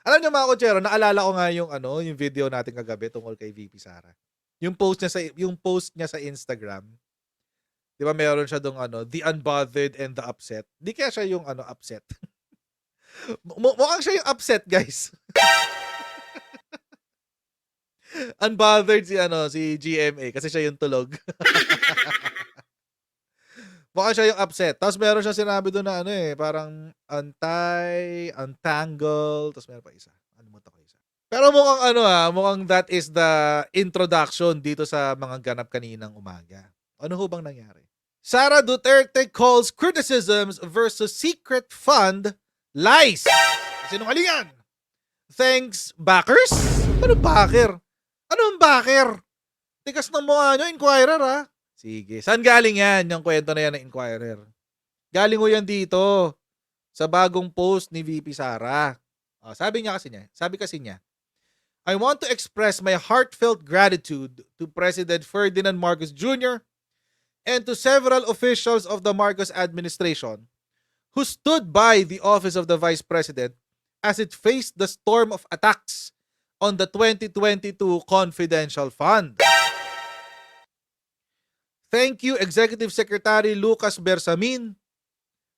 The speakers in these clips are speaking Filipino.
Alam niyo mga kutsero, naalala ko nga yung ano, yung video natin kagabi tungkol kay VP Sara. Yung post niya sa Instagram, 'di ba meron siya dong ano, the unbothered and the upset. 'Di kaya siya yung ano, upset. Mukhang siya yung upset, guys. Unbothered si ano, si GMA kasi siya yung tulog. Mukhang siya yung upset. Tapos meron siyang sinabi doon na ano eh, parang untie, untangle, tapos meron pa isa. Nakalimutan ko isa. Pero mukhang ano mukhang that is the introduction dito sa mga ganap kaninang umaga. Ano ho bang nangyari? Sara Duterte calls criticisms versus secret fund lies. Sinungalingan. Thanks, backers? Ano backer? Ano ang backer? Tikas ng mukha nyo, Inquirer ha? Sige. Saan galing yan, yung kwento na yan ng Inquirer? Galing ho yan dito sa bagong post ni VP Sara. Sabi kasi niya, I want to express my heartfelt gratitude to President Ferdinand Marcos Jr. and to several officials of the Marcos administration who stood by the office of the Vice President as it faced the storm of attacks on the 2022 Confidential Fund. Thank you, Executive Secretary Lucas Bersamin,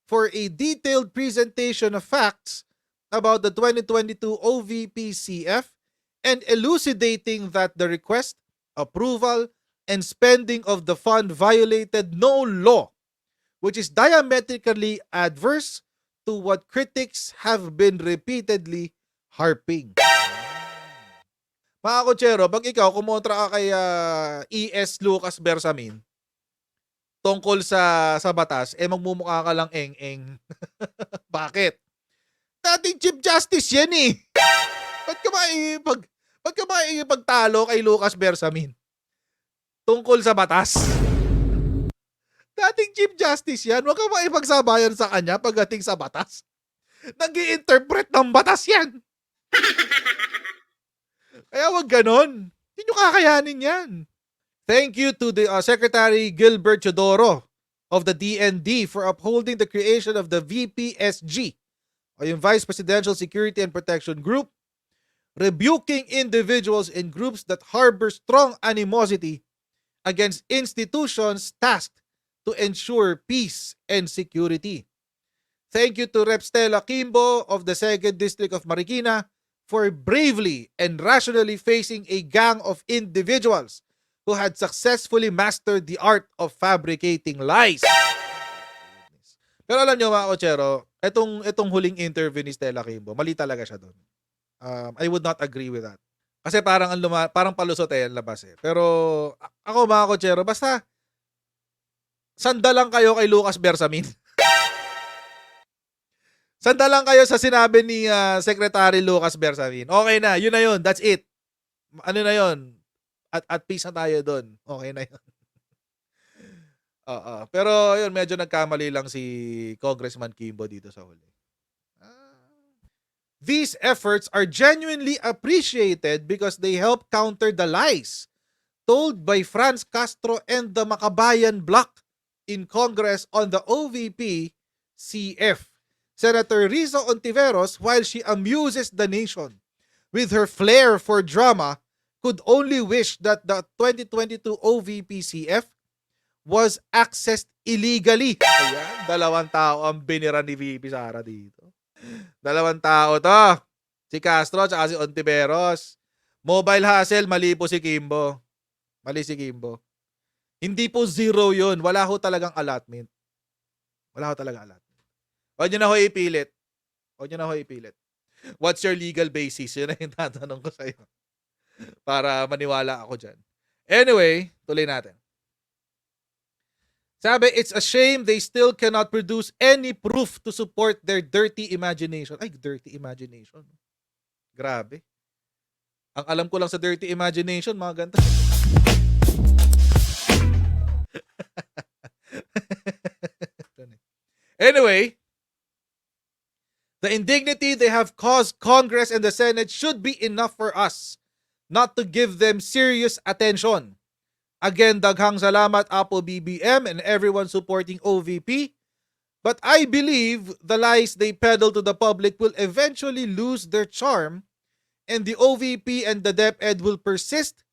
for a detailed presentation of facts about the 2022 OVP-CF and elucidating that the request, approval, and spending of the fund violated no law, which is diametrically adverse to what critics have been repeatedly harping. Mga kutsero, pag ikaw kumontra ka kay ES Lucas Bersamin tungkol sa batas, magmumukha ka lang eng-eng. Bakit? Dating Chief Justice yan eh. Ba't ka maipagtalo kay Lucas Bersamin tungkol sa batas? Dating Chief Justice yan. Huwag ka maipagsabayan sa kanya pagdating sa batas. Nag-i-interpret ng batas yan. Kaya wag ganon. Hindi nyo kakayanin yan. Thank you to the Secretary Gilbert Chodoro of the DND for upholding the creation of the VPSG, o yung Vice Presidential Security and Protection Group, rebuking individuals and groups that harbor strong animosity against institutions tasked to ensure peace and security. Thank you to Rep. Stella Kimbo of the 2nd District of Marikina for bravely and rationally facing a gang of individuals who had successfully mastered the art of fabricating lies. Pero alam nyo mga kotsero, itong huling interview ni Stella Kimbo, mali talaga siya doon. I would not agree with that. Kasi parang palusot ang labas eh. Pero ako mga kotsero, basta sanda lang kayo kay Lucas Bersamin. Sanda lang kayo sa sinabi ni Secretary Lucas Bersamin. Okay na, yun na yun. That's it. Ano na yun? At peace na tayo doon. Okay na yun. Pero yun, medyo nagkamali lang si Congressman Kimbo dito sa huli. These efforts are genuinely appreciated because they help counter the lies told by Franz Castro and the Makabayan bloc in Congress on the OVP-CF. Senator Riza Ontiveros, while she amuses the nation with her flair for drama, could only wish that the 2022 OVP-CF was accessed illegally. Ayan, dalawang tao ang binira ni VP Sara dito. Dalawang tao to. Si Castro at si Ontiveros. Mobile hustle, mali po si Kimbo. Mali si Kimbo. Hindi po zero yun. Wala ho talagang allotment. Wala ho talagang allotment. Huwag nyo na ho ipilit. Huwag nyo na ho ipilit. What's your legal basis? Yun na yung tatanong ko sa'yo. Para maniwala ako dyan. Anyway, tuloy natin. Sabi, it's a shame they still cannot produce any proof to support their dirty imagination. Ay, dirty imagination. Grabe. Ang alam ko lang sa dirty imagination, mga ganito. Anyway, the indignity they have caused Congress and the Senate should be enough for us not to give them serious attention. Again, daghang salamat Apo BBM and everyone supporting OVP. But I believe the lies they peddle to the public will eventually lose their charm and the OVP and the DepEd will persist,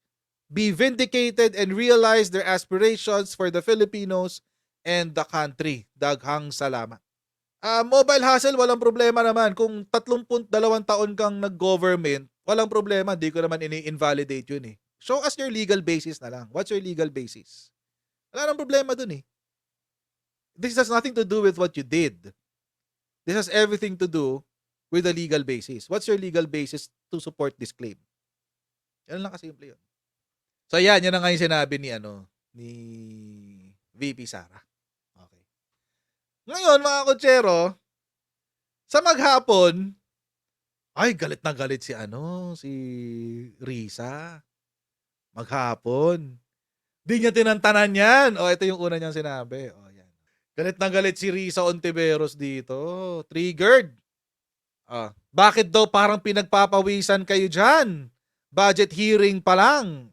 be vindicated, and realize their aspirations for the Filipinos and the country. Daghang salamat. Mobile hustle, walang problema naman. Kung 32 taon kang nag-government, walang problema. Di ko naman ini-invalidate yun eh. Show us your legal basis na lang. What's your legal basis? Wala nang problema dun eh. This has nothing to do with what you did. This has everything to do with the legal basis. What's your legal basis to support this claim? Yan lang kasimple yun. So yan na nga yung sinabi ni VP Sara. Okay. Ngayon mga kotsero, sa maghapon, ay galit na galit si Risa. Maghapon. Di niya tinantanan yan. Ito yung una niyang sinabi. Yan. Galit na galit si Risa Ontiveros dito. Triggered. Bakit daw parang pinagpapawisan kayo dyan? Budget hearing pa lang.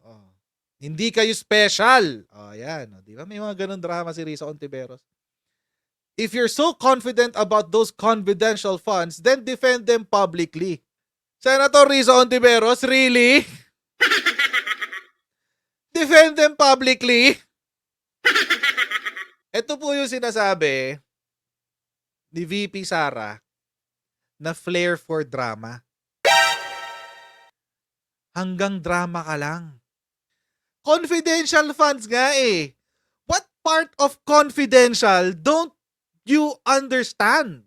Hindi kayo special. Yan. Di ba? May mga ganun drama si Risa Ontiveros. If you're so confident about those confidential funds, then defend them publicly. Senator Risa Ontiveros, really? Defend them publicly? Ito po yung sinasabi ni VP Sara na flair for drama. Hanggang drama ka lang. Confidential funds nga eh. What part of confidential don't you understand?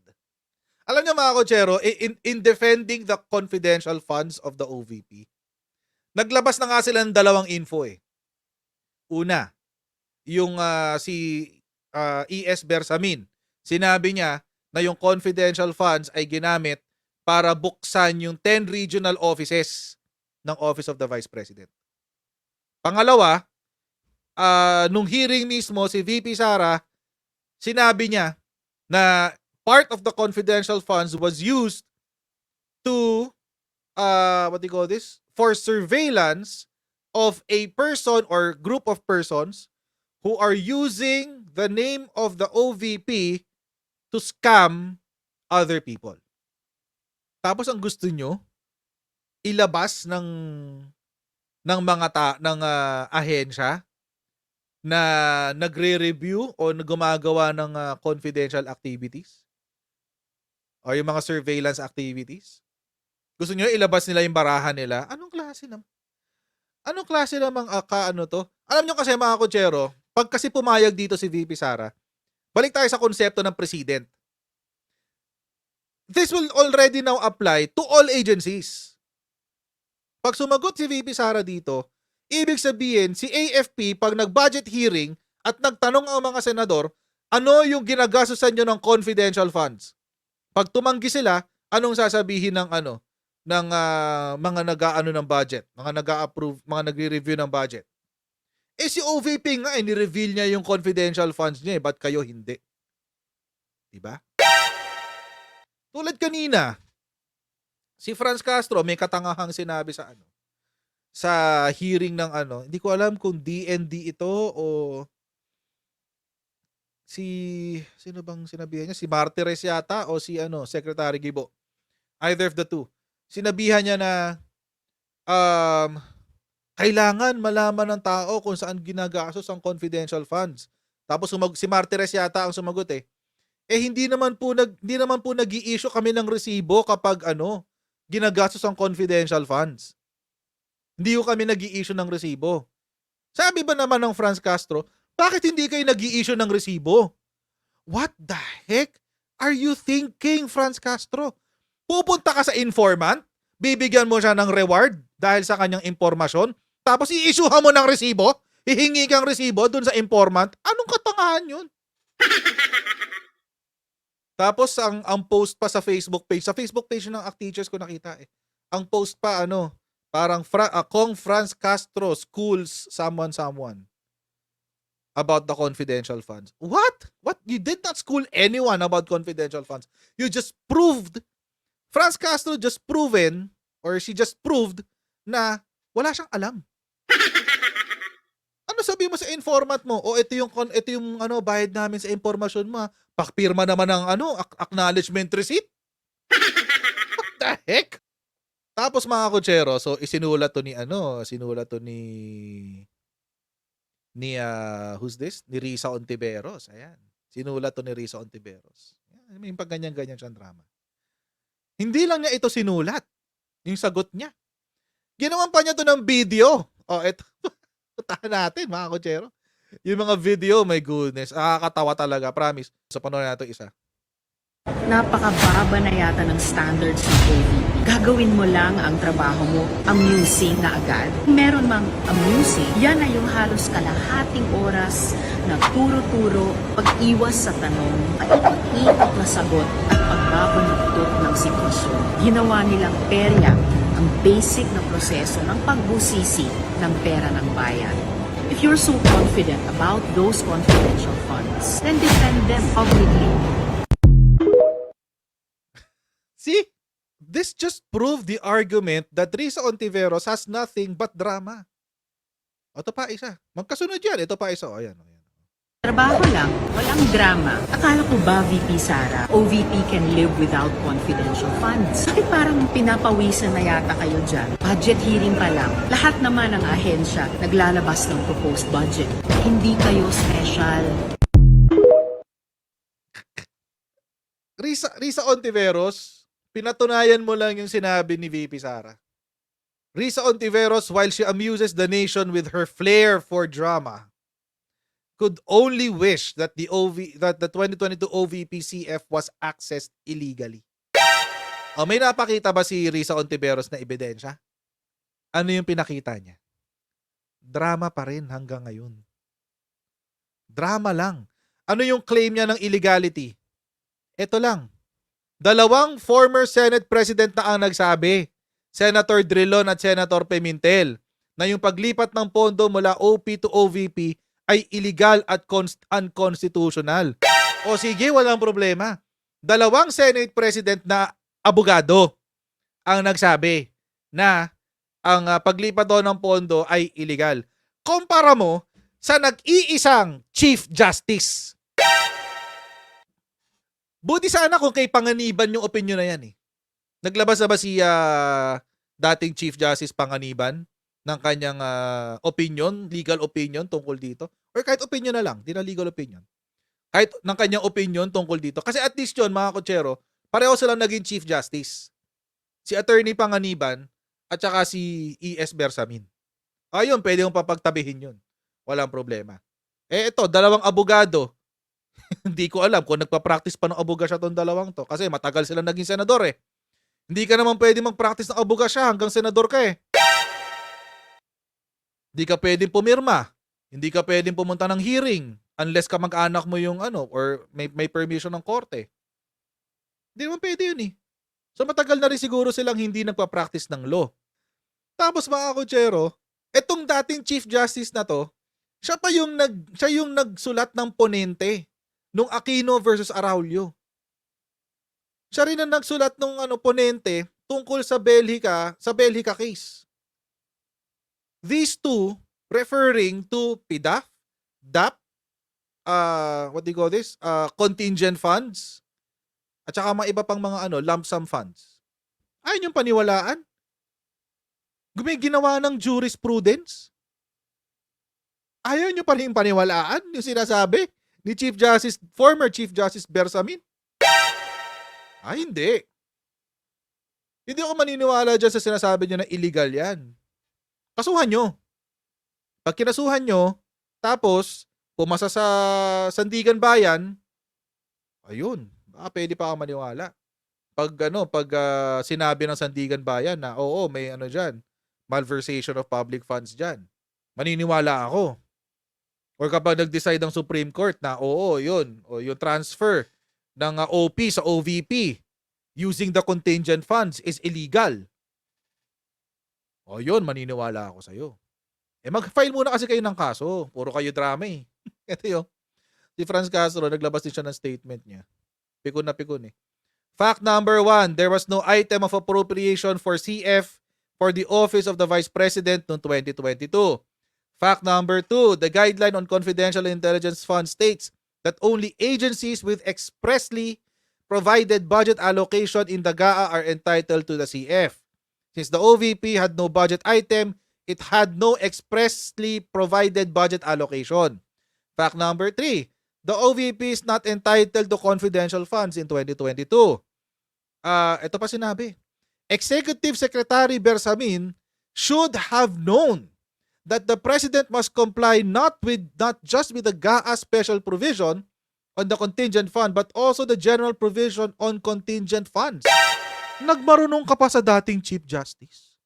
Alam niyo mga kotsero, in defending the confidential funds of the OVP, naglabas na nga sila ng dalawang info eh. Una, yung si ES Bersamin, sinabi niya na yung confidential funds ay ginamit para buksan yung 10 regional offices ng Office of the Vice President. Pangalawa, nung hearing mismo si VP Sara, sinabi niya na part of the confidential funds was used to for surveillance of a person or group of persons who are using the name of the OVP to scam other people. Tapos ang gusto nyo, ilabas ng mga ahensya na nagre-review o gumagawa ng confidential activities o yung mga surveillance activities. Gusto nyo ilabas nila yung barahan nila? Anong klase namang to? Alam nyo kasi mga kotsero, pag kasi pumayag dito si VP Sara, balik tayo sa konsepto ng president. This will already now apply to all agencies. Pag sumagot si VP Sara dito, ibig sabihin si AFP pag nag-budget hearing at nagtanong ang mga senador, ano yung ginagastusan nyo ng confidential funds? Pag tumanggi sila, anong sasabihin ng mga nag-aano ng budget, mga nag-a-approve, mga nagre-review ng budget? Si OVP nga, ni-reveal niya yung confidential funds niya, ba't kayo hindi? Diba? Tulad kanina, si Franz Castro may katangahang sinabi sa hearing ng hindi ko alam kung DND ito o sino bang sinabihan niya? Si Martires yata o si Secretary Gibo. Either of the two. Sinabihan niya na kailangan malaman ng tao kung saan ginagastos ang confidential funds. Tapos si Martires yata ang sumagot eh. Hindi naman po nag-i-issue kami ng resibo kapag ginagastos ang confidential funds. Hindi ko kami nag-i-issue ng resibo. Sabi ba naman ng Franz Castro, bakit hindi kayo nag-i-issue ng resibo? What the heck are you thinking, Franz Castro? Pupunta ka sa informant, bibigyan mo siya ng reward dahil sa kanyang impormasyon, tapos i-issuehan mo ng resibo, hihingi kang resibo dun sa informant. Anong katangahan yun? Tapos ang post pa sa Facebook page ng ACT Teachers ko nakita eh. Ang post pa parang Kong Franz Castro schools someone about the confidential funds. What? You did not school anyone about confidential funds. You just proved, Franz Castro just proved na wala siyang alam. Ano sabihin mo sa informant mo? O ito yung ano bayad namin sa impormasyon mo. Pakpirma naman ng ano acknowledgement receipt. What the heck? Tapos mga kutsero, so isinulat to ni ano, sinulat to ni who's this? Ni Risa Ontiveros. Ayan. Sinulat to ni Risa Ontiveros. May pag ganyan-ganyan siyang drama. Hindi lang niya ito sinulat. Yung sagot niya. Ginawan pa niya to ng video. O, ito. Putahan natin, mga kutsero. Yung mga video, my goodness. Nakakatawa talaga, promise. Sa panoorin natin isa. Napakababa na yata ng standards ng OVP. Gagawin mo lang ang trabaho mo, amusing na agad. Meron mang amusing, yan ay yung halos kalahating oras na turo-turo, pag-iwas sa tanong, paikot-ikot na sagot at pagbabanagtot ng sitwasyon. Ginawa nilang perya ang basic na proseso ng pagbusisi ng pera ng bayan. If you're so confident about those confidential funds, then defend them publicly. See? This just proved the argument that Risa Ontiveros has nothing but drama. O, ito pa isa. Magkasunod yan. Ito pa isa. O, ayan. Trabaho lang, walang drama. Akala ko ba, VP Sara, OVP can live without confidential funds? Bakit parang pinapawisan na yata kayo dyan? Budget hearing pa lang. Lahat naman ng ahensya naglalabas ng proposed budget. Hindi kayo special. Risa Ontiveros, pinatunayan mo lang yung sinabi ni VP Sara. Risa Ontiveros, while she amuses the nation with her flair for drama, could only wish that the 2022 OVP CF was accessed illegally. O, may napakita ba si Risa Ontiveros na ebidensya? Ano yung pinakita niya? Drama pa rin hanggang ngayon. Drama lang. Ano yung claim niya ng illegality? Ito lang. 2 former Senate President na ang nagsabi, Senator Drilon at Senator Pimentel, na yung paglipat ng pondo mula OP to OVP ay illegal at unconstitutional. O sige, walang problema. 2 Senate President na abogado ang nagsabi na ang paglipat doon ng pondo ay illegal. Kumpara mo sa nag-iisang Chief Justice. Buti sana kung kay Panganiban yung opinion na yan eh. Naglabas na ba si dating Chief Justice Panganiban ng kanyang opinion, legal opinion tungkol dito? Or kahit opinion na lang, di na legal opinion. Kahit ng kanyang opinion tungkol dito. Kasi at least yun, mga kutsero, pareho silang naging Chief Justice. Si Attorney Panganiban at saka si E.S. Bersamin. Ayun, pwede mong papagtabihin yun. Walang problema. Eh ito, 2 abogado. Hindi ko alam kung nagpa-practice pa ng abogasya tong 2 to. Kasi matagal silang naging senador eh. Hindi ka naman pwede mag-practice ng abogasya hanggang senador ka eh. Hindi ka pwedeng pumirma. Hindi ka pwedeng pumunta ng hearing unless ka mag-anak mo yung ano or may permission ng korte. Hindi naman pwede yun eh. So matagal na rin siguro silang hindi nagpa-practice ng law. Tapos mga kutsero, etong dating Chief Justice na to, siya yung nagsulat ng ponente nung Aquino versus Araulio. Siya rin ang nagsulat ng ponente tungkol sa Belgica case. These two referring to PDAF, DAP, what do you call this? Contingent funds, at saka mga iba pang mga lump sum funds. Ayun yung paniwalaan. Gumiginawa ng jurisprudence. Ayaw nyo pa rin paniwalaan yung sinasabi ni former Chief Justice Bersamin? Ay, hindi. Hindi ako maniniwala dyan sa sinasabi niya na illegal yan. Kasuhan nyo. Pag kinasuhan nyo, tapos pumasa sa Sandigan Bayan, ayun, baka pwede pa ako maniwala. Pag sinabi ng Sandigan Bayan na oo, may dyan, malversation of public funds dyan, maniniwala ako. Or kapag nag-decide ang Supreme Court na oo, yun, o yung transfer ng OP sa OVP using the contingent funds is illegal. O yun, maniniwala ako sa'yo. Eh mag-file muna kasi kayo ng kaso. Puro kayo drama eh. Ito yun. Si Franz Castro, naglabas din siya ng statement niya. Pikon na pikon eh. Fact number 1, there was no item of appropriation for CF for the office of the Vice President noong 2022. Fact number 2, the guideline on confidential intelligence fund states that only agencies with expressly provided budget allocation in the GAA are entitled to the CF. Since the OVP had no budget item, it had no expressly provided budget allocation. Fact number 3, the OVP is not entitled to confidential funds in 2022. Ito pa sinabi. Executive Secretary Bersamin should have known that the President must comply not just with the GAA special provision on the contingent fund but also the general provision on contingent funds. Nagmarunong ka pa sa dating Chief Justice.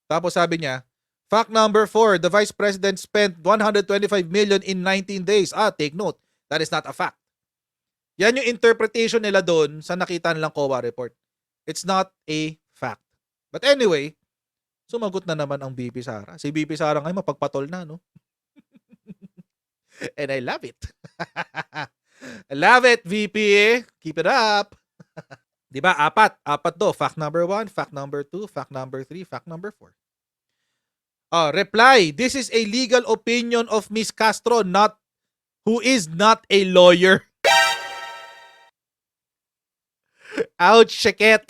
Tapos sabi niya, fact number 4, the Vice President spent 125 million in 19 days. Take note, that is not a fact. Yan yung interpretation nila doon sa nakita nilang COA report. It's not a fact. But anyway, sumagot na naman ang VP Sara. Si VP Sara ngayon mapagpatol na, no? And I love it. I love it, VP. Keep it up. Diba? Apat do. Fact number 1, fact number 2, fact number 3, fact number 4. Reply. This is a legal opinion of Miss Castro, who is not a lawyer. Ouch, Sheket.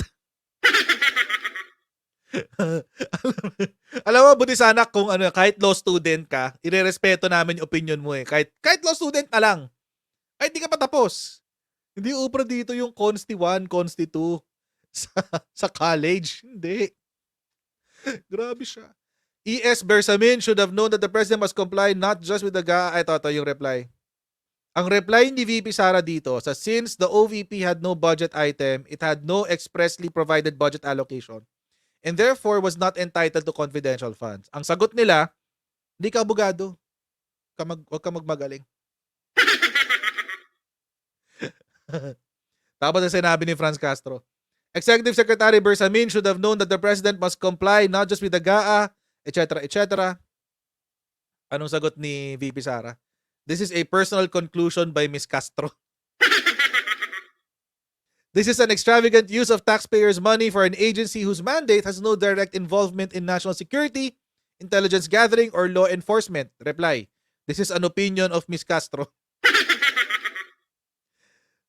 Alam mo, buti sana kung kahit law student ka, irerespeto namin yung opinion mo eh. Kahit law student na lang. Kahit di ka pa tapos. Hindi upra dito yung Consti 1, Consti 2 sa college. Hindi. Grabe siya. E.S. Bersamin should have known that the President must comply not just with the GAA. Ito yung reply. Ang reply ni VP Sara dito, since the OVP had no budget item, it had no expressly provided budget allocation, and therefore was not entitled to confidential funds. Ang sagot nila, hindi ka abogado. Huwag ka magmagaling. Tapos ang sinabi ni Franz Castro, Executive Secretary Bersamin should have known that the President must comply not just with the GAA, etc., etc. Anong sagot ni VP Sara? This is a personal conclusion by Ms. Castro. This is an extravagant use of taxpayers' money for an agency whose mandate has no direct involvement in national security, intelligence gathering, or law enforcement. Reply. This is an opinion of Ms. Castro.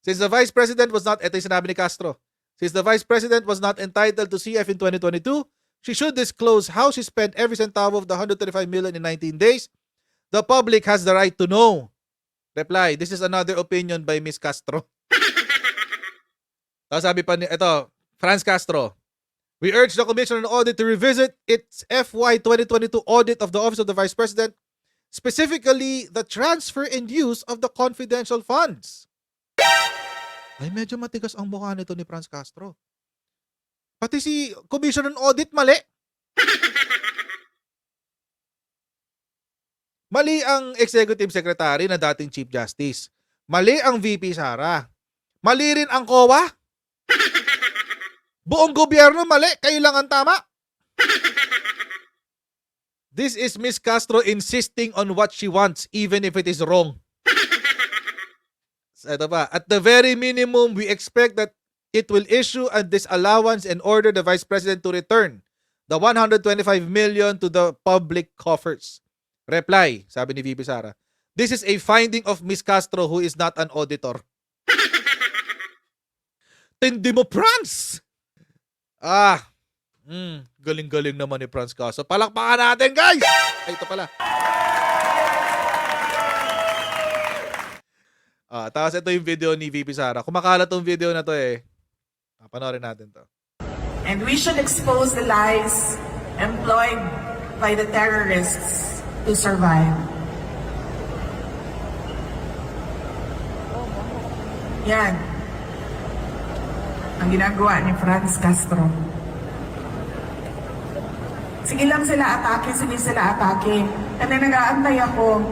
Since the Vice President was not, ito yung sinabi ni Castro, since the Vice President was not entitled to CF in 2022, she should disclose how she spent every centavo of the 135 million in 19 days. The public has the right to know. Reply. This is another opinion by Ms. Castro. Tapos sabi pa ni, ito, Franz Castro. We urge the Commission on Audit to revisit its FY 2022 audit of the Office of the Vice President, specifically the transfer and use of the confidential funds. Ay, medyo matigas ang mukha nito ni Franz Castro. Pati si Commission on Audit, mali. Mali ang Executive Secretary na dating Chief Justice. Mali ang VP Sara. Mali rin ang COA. Buong gobyerno mali. Kayo lang ang tama. This is Ms. Castro insisting on what she wants even if it is wrong. Ito pa. At the very minimum, we expect that it will issue a disallowance and order the Vice President to return the 125 million to the public coffers. Reply, sabi ni VP Sara. This is a finding of Ms. Castro who is not an auditor. Tindi mo, Franz! Galing-galing naman ni Franz Castro. Palakpakan natin, guys! Ay, ito pala. Tapos ito yung video ni VP Sara. Kumakalat tong video na to eh. Panoorin natin to. And we should expose the lies employed by the terrorists to survive. Yan ang ginagawa ni Franz Castro. Sige lang sila atake, sige sila atake. And then nag-aantay ako.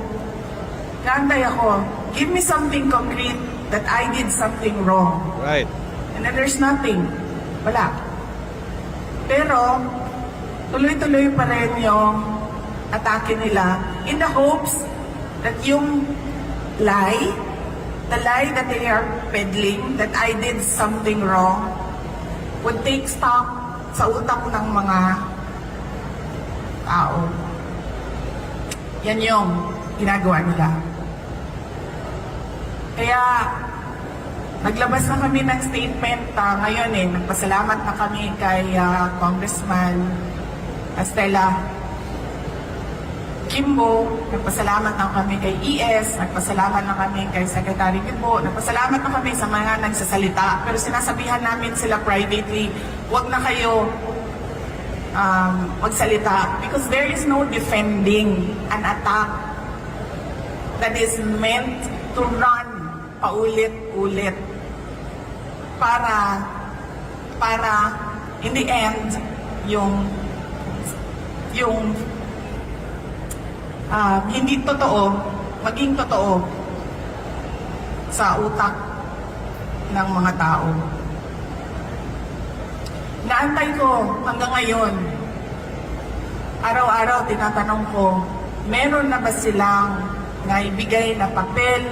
Give me something concrete that I did something wrong. Right. And then there's nothing. Wala. Pero, tuloy-tuloy pa rin yung atake nila in the hopes that yung lie, the lie that they are peddling, that I did something wrong, would take stock sa utak ng mga tao. Yan yung ginagawa nila. Kaya, naglabas na kami ng statement ngayon Nagpasalamat na kami kay Congressman Estela Kimbo, nagpasalamat na kami kay ES, nagpasalamat na kami kay Secretary Kimbo, nagpasalamat na kami sa mga nagsasalita. Pero sinasabihan namin sila privately, huwag na kayo magsalita because there is no defending an attack that is meant to run paulit-ulit para in the end yung hindi totoo maging totoo sa utak ng mga tao. Naantay ko hanggang ngayon, araw-araw tinatanong ko, meron na ba silang naibigay na papel?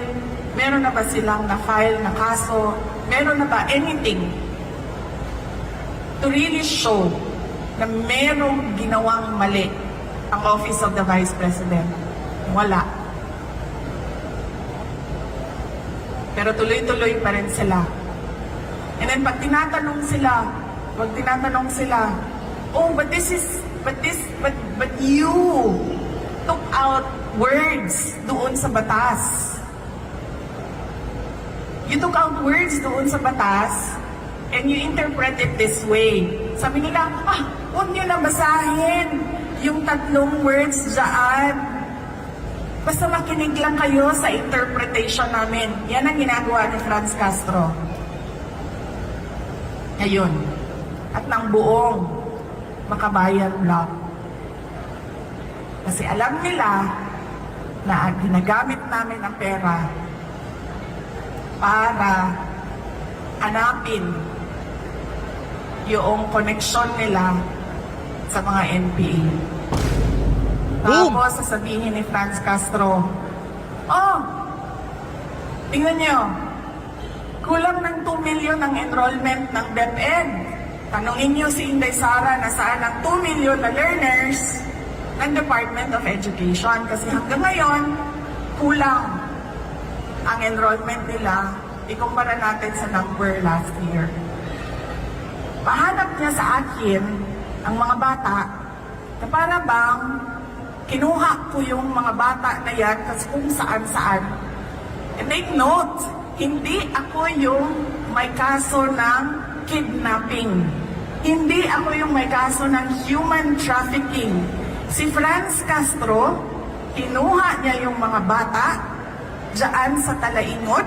Meron na ba silang na-file na kaso? Meron na ba anything to really show na merong ginawang mali ang Office of the Vice President? Wala. Pero tuloy-tuloy pa rin sila. And then pag tinatanong sila, oh, but you took out words doon sa batas. You took out words doon sa batas and you interpret it this way. Sabi nila, huwag niyo na basahin yung 3 words dyan. Basta makinig lang kayo sa interpretation namin. Yan ang ginagawa ni Franz Castro. Ngayon, at ng buong Makabayan Bloc. Kasi alam nila na ginagamit namin ang pera para hanapin yung koneksyon nila sa mga NPA. Boom! Tapos sasabihin ni Franz Castro, oh, tingnan nyo, kulang ng 2 million ang enrollment ng DepEd. Tanungin nyo si Inday Sara na saan ang 2 million na learners ng Department of Education. Kasi hanggang ngayon, kulang ang enrollment nila. Ikumpara natin sa number last year. Pahanap niya sa akin ang mga bata na para bang kinuha ko yung mga bata na yan kasi kung saan-saan. And take note, hindi ako yung may kaso ng kidnapping. Hindi ako yung may kaso ng human trafficking. Si Franz Castro, kinuha niya yung mga bata dyan sa Talaingod.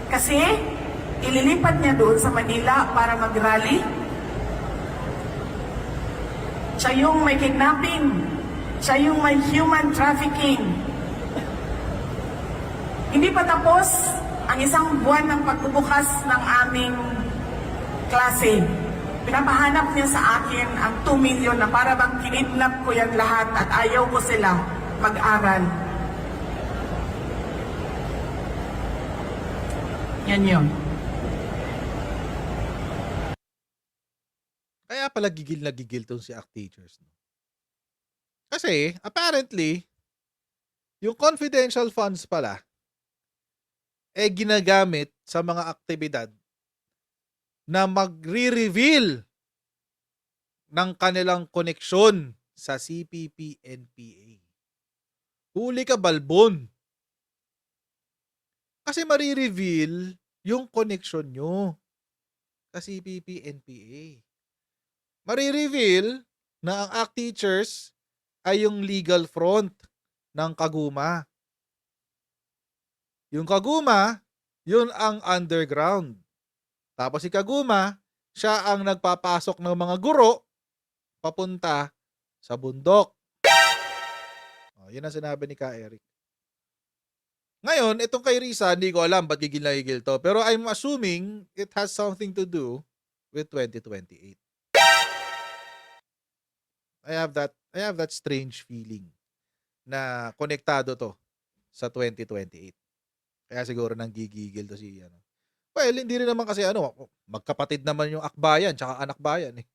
Kasi ililipat niya doon sa Manila para mag-rally. Siya yung may kidnapping. Siya yung may human trafficking. Hindi pa tapos ang isang buwan ng pagbubukas ng aming klase. Pinapahanap niya sa akin ang 2 million na para bang kinidnap ko yan lahat at ayaw ko sila mag-aral. Yan yun. Kaya pala gigil na gigil tong si ACT Teachers. No? Kasi, apparently, yung confidential funds pala, ginagamit sa mga aktibidad na magre-reveal ng kanilang koneksyon sa CPP-NPA. Huli ka, balbon. Kasi marireveal yung koneksyon nyo sa CPP-NPA. Marireveal na ang ACT Teachers ay yung legal front ng Kaguma. Yung Kaguma, yun ang underground. Tapos si Kaguma, siya ang nagpapasok ng mga guro papunta sa bundok. Yun ang sinabi ni Ka Eric. Ngayon, itong kay Risa, hindi ko alam ba't gigil na gigil to. Pero I'm assuming it has something to do with 2028. I have that strange feeling na konektado to sa 2028. Kaya siguro nang gigigil to si ano. Well, hindi rin naman kasi magkapatid naman yung akbayan tsaka anak bayan eh.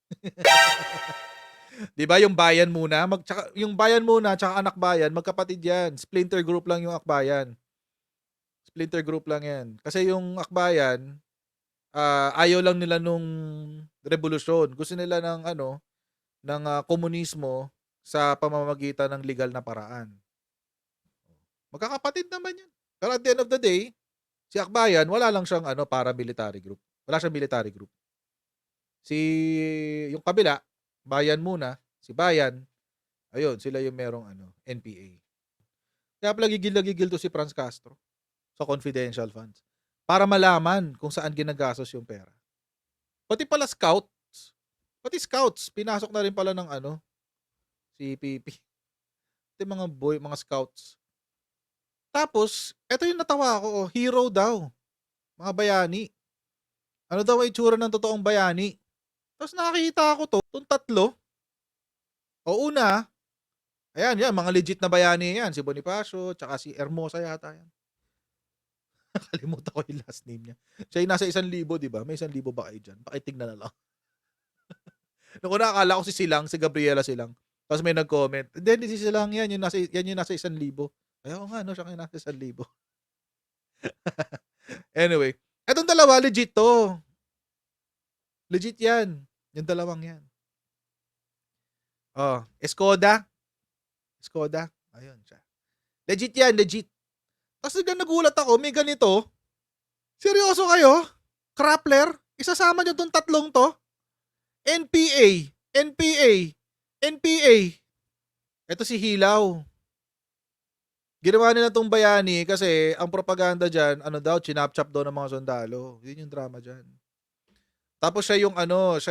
'Di ba yung bayan muna, yung bayan muna tsaka anak bayan, magkapatid yan. Splinter group lang yung akbayan. Splinter group lang yan. Kasi yung akbayan, ayaw lang nila nung revolusyon. Gusto nila ng ano, ng komunismo sa pamamagitan ng legal na paraan. Magkakapatid naman yan. Pero at the end of the day, si akbayan, wala lang siyang ano, paramilitary group. Wala siyang military group. Si yung kabila, bayan muna, si bayan, ayun, sila yung merong ano, NPA. Kaya pala gigil na gigil to si Franz Castro sa confidential funds. Para malaman kung saan ginagastos yung pera. Pati pala scouts. Pati scouts, pinasok na rin pala ng ano, si PP. Pati mga scouts. Tapos, eto yung natawa ko, hero daw. Mga bayani. Ano daw ang itsura ng totoong bayani? Tapos nakakita ko itong tatlo. O una, ayan, yan, mga legit na bayani yan. Si Bonifacio, tsaka si Hermosa yata yan. Nakalimutan ko yung last name niya. Siya yung nasa 1,000, di ba? May 1,000 ba kayo dyan? Pakitignan na lang. Nung una, akala ko si Silang, si Gabriela Silang. Tapos may nag-comment, hindi si Silang yan, yan yung nasa 1,000. Ayaw nga, no, siya yung nasa 1,000. Anyway, etong dalawa, legit to. Legit yan. Yung dalawang yan. Oh, Skoda. Ayun siya. Legit yan, legit. Tapos nagulat ako, may ganito. Seryoso kayo? Krappler? Isasama nyo tong tatlong to? NPA. Ito si Hilaw. Ginawa nila tong bayani kasi ang propaganda dyan, ano daw, chinap-chop daw ng mga sundalo. Yun yung drama dyan. Tapos siya yung ano,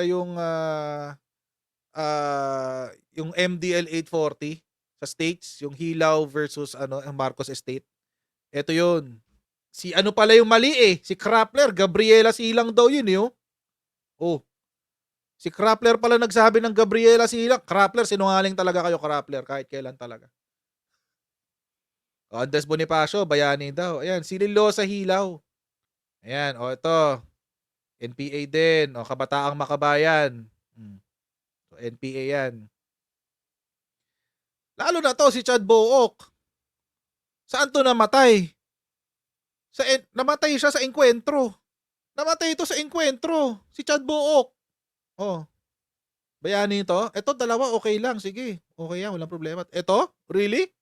yung MDL 840 sa States, yung Hilaw versus ano, ang Marcos Estate. Ito yun. Si ano pala yung mali eh, si Krappler, Gabriela Silang daw yun eh. Oh. Si Krappler pala nagsabi ng Gabriela Silang. Krappler, sinungaling talaga kayo, Krappler, kahit kailan talaga. O, Andres Bonifacio, bayani daw. Ayan, si Lilo sa Hilaw. Ayan, o ito. NPA din. O, Kabataang Makabayan. So, NPA yan. Lalo na to, si Chad Book. Saan to namatay? Namatay siya sa engkwentro. Namatay ito sa engkwentro. Si Chad Book. Oh. Bayani ito. Ito, dalawa, okay lang. Sige. Okay yan, walang problema. Ito? Really?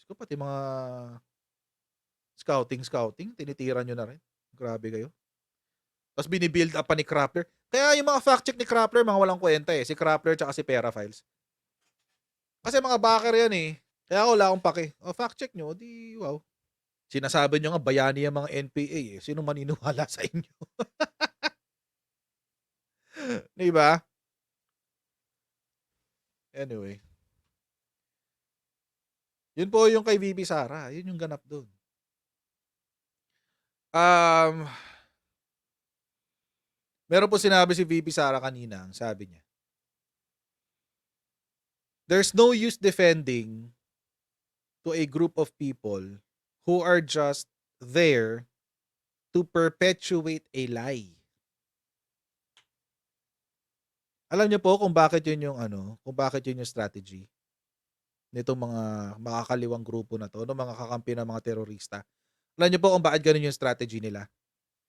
Ko pati mga scouting, tinitira nyo na rin. Grabe kayo. Tapos binibuild up pa ni Krappler. Kaya yung mga fact check ni Krappler, mga walang kwenta eh. Si Krappler tsaka si Pera Files. Kasi mga backer yan eh. Kaya wala akong pake. O, fact check nyo, di wow. Sinasabi nyo nga, bayani yung mga NPA eh. Sino maniniwala sa inyo? Diba? Anyway. Yun po yung kay VP Sara. Yun yung ganap doon. Meron po sinabi si VP Sara kanina. Ang sabi niya, there's no use defending to a group of people who are just there to perpetuate a lie. Alam niyo po kung bakit yun yung strategy nitong mga makakaliwang grupo na to, no, mga kakampi ng mga terorista. Alam niyo po kung bakit ganun yung strategy nila.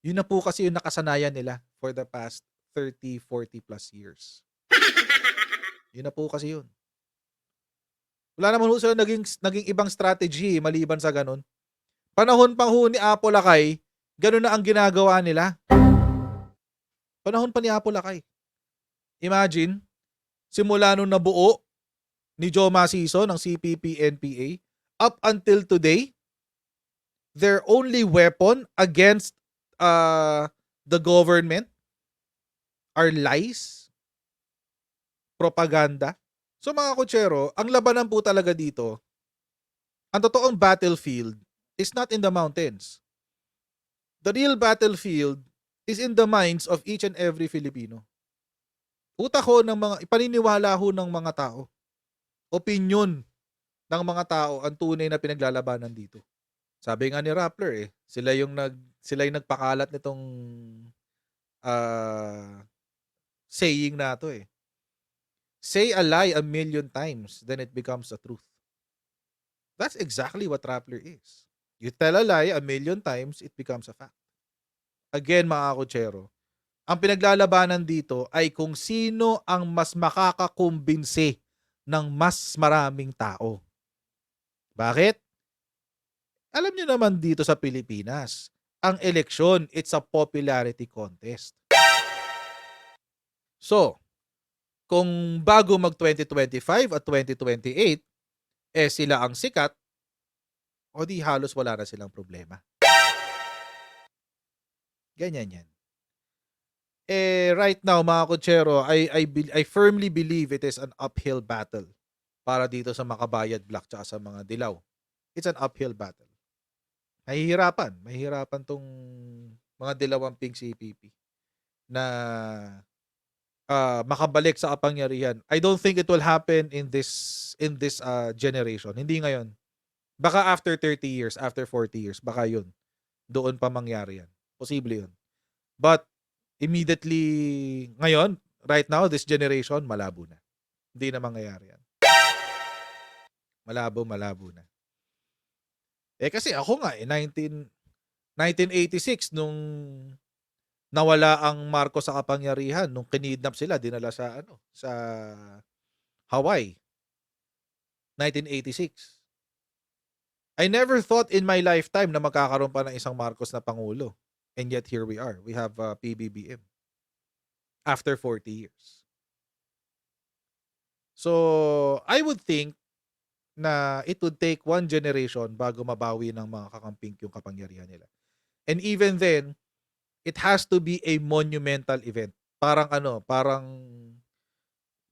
Yun na po kasi yung nakasanayan nila for the past 30, 40 plus years. Yun na po kasi yun. Wala naman ho sila naging ibang strategy maliban sa ganun. Panahon pang ho ni Apo Lakay, ganun na ang ginagawa nila. Panahon pa ni Apo Lakay. Imagine, simula nung nabuo ni Joe Maciso ng CPP-NPA, up until today, their only weapon against the government are lies, propaganda. So mga kutsero, ang labanan po talaga dito, ang totoong battlefield is not in the mountains. The real battlefield is in the minds of each and every Filipino. Utak ho ng mga, ipaniniwala ho ng mga tao. Opinion ng mga tao ang tunay na pinaglalabanan dito. Sabi nga ni Rappler sila yung nagpakalat nitong saying na to say a lie a million times, then it becomes a truth. That's exactly what Rappler is. You tell a lie a million times, it becomes a fact. Again, mga kutsero, ang pinaglalabanan dito ay kung sino ang mas makakakumbinsi ng mas maraming tao. Bakit? Alam niyo naman dito sa Pilipinas, ang eleksyon, it's a popularity contest. So, kung bago mag 2025 at 2028, sila ang sikat, o di halos wala na silang problema. Ganyan yan. Right now, mga kutsero, I firmly believe it is an uphill battle para dito sa Makabayad Black tsaka sa mga Dilaw. It's an uphill battle. Mahihirapan tong mga Dilawang Pink CPP na makabalik sa kapangyarihan. I don't think it will happen in this generation. Hindi ngayon. Baka after 30 years, after 40 years, baka yun. Doon pa mangyari yan. Posible yun. But immediately ngayon, right now, this generation, malabo na. Hindi na mangyayari yan. Malabo na. Kasi ako nga, 1986, nung nawala ang Marcos sa kapangyarihan, nung kinidnap sila, dinala sa Hawaii. 1986. I never thought in my lifetime na magkakaroon pa ng isang Marcos na Pangulo. And yet here we are. We have PBBM. After 40 years. So, I would think na it would take one generation bago mabawi ng mga kakamping yung kapangyarihan nila. And even then, it has to be a monumental event. Parang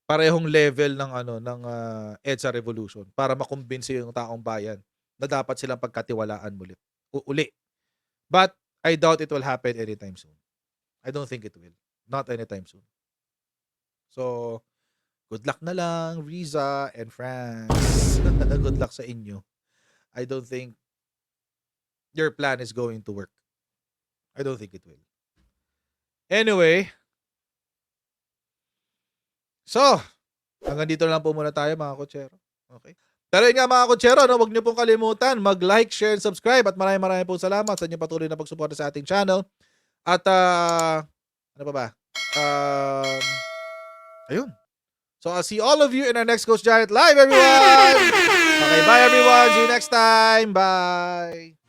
parehong level ng EDSA Revolution para makumbinsi yung taong bayan na dapat silang pagkatiwalaan uli. But I doubt it will happen anytime soon. I don't think it will. Not anytime soon. So, good luck na lang, Riza and France. Good luck sa inyo. I don't think your plan is going to work. I don't think it will. Anyway, so, hanggang dito lang po muna tayo mga kutsero. Okay? Pero yun nga mga kutsero, huwag niyo pong kalimutan mag-like, share, and subscribe at maraming po salamat sa inyong patuloy na pagsuporta sa ating channel. At ano pa ba? Ayun. So I'll see all of you in our next Coach Jared Live, everyone! Okay, bye everyone. See you next time. Bye!